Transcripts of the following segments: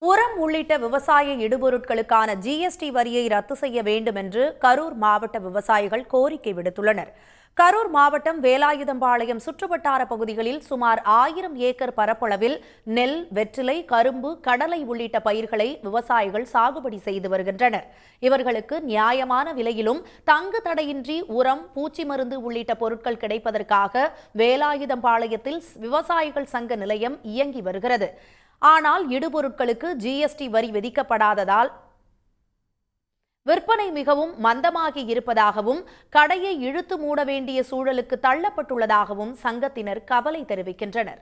உரம் உள்ளிட்ட விவசாய இடுபொருட்களுக்கான ஜிஎஸ்டி வரியை ரத்து செய்ய வேண்டும் என்று கரூர் மாவட்ட விவசாயிகள் கோரிக்கை விடுத்துள்ளனர். கரூர் மாவட்டம் வேலாயுதம்பாளையம் சுற்றுவட்டார பகுதிகளில் சுமார் 1000 ஏக்கர் பரப்பளவில் நெல், வெற்றிலை, கரும்பு, கடலை உள்ளிட்ட பயிர்களை விவசாயிகள் சாகுபடி செய்து வருகின்றனர். இவர்களுக்கு நியாயமான விலையிலும் தங்கு தடையின்றி உரம், பூச்சி மருந்து உள்ளிட்ட பொருட்கள் கிடைப்பதற்காக வேலாயுதம்பாளையத்தில் விவசாயிகள் சங்க நிலையம் இயங்கி வருகிறது. ஆனால் இடுபொருட்களுக்கு ஜிஎஸ்டி வரி விதிக்கப்படாததால் விற்பனை மிகவும் மந்தமாகி இருப்பதாகவும் கடையை இழுத்து மூட வேண்டிய சூழலுக்கு தள்ளப்பட்டுள்ளதாகவும் சங்கத்தினர் கவலை தெரிவிக்கின்றனர்.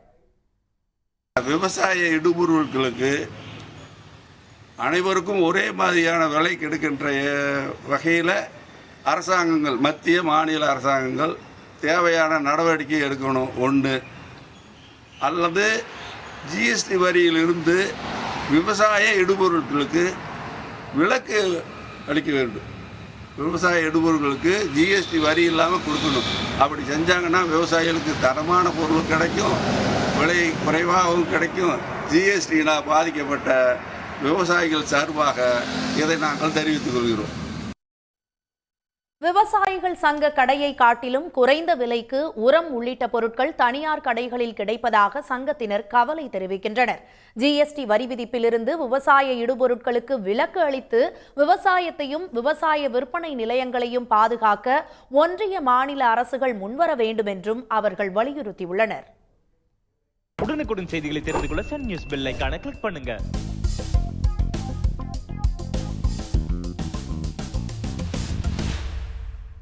விவசாய இடுபொருட்களுக்கு அனைவருக்கும் ஒரே மாதிரியான விலை கிடைக்கின்ற வகையில் அரசாங்கங்கள், மத்திய மாநில அரசாங்கங்கள் தேவையான நடவடிக்கை எடுக்கணும். ஒன்று, அல்லது ஜிஎஸ்டி வரியிலிருந்து விவசாய இடுபொருட்களுக்கு விலக்கு அளிக்க வேண்டும். விவசாய இடுபொருட்களுக்கு ஜிஎஸ்டி வரி இல்லாமல் கொடுக்கணும். அப்படி செஞ்சாங்கன்னா விவசாயிகளுக்கு தரமான பொருள் கிடைக்கும், விலை குறைவாகவும் கிடைக்கும். ஜிஎஸ்டியினால் பாதிக்கப்பட்ட விவசாயிகள் சார்பாக இதை நாங்கள் தெரிவித்துக் கொள்கிறோம். விவசாயிகள் சங்க கடையை காட்டிலும் குறைந்த விலைக்கு உரம் உள்ளிட்ட பொருட்கள் தனியார் கடைகளில் கிடைப்பதாக சங்கத்தினர் கவலை தெரிவிக்கின்றனர். ஜிஎஸ்டி வரி விதிப்பிலிருந்து விவசாய இடுபொருட்களுக்கு விலக்கு அளித்து விவசாயத்தையும் விவசாய விற்பனை நிலையங்களையும் பாதுகாக்க ஒன்றிய, மாநில அரசுகள் முன்வர வேண்டும் என்றும் அவர்கள் வலியுறுத்தியுள்ளனர். உடனுக்குடன் செய்திகளை தெரிந்து கொள்ள சன் நியூஸ் பெல் ஐகானை கிளிக் பண்ணுங்க.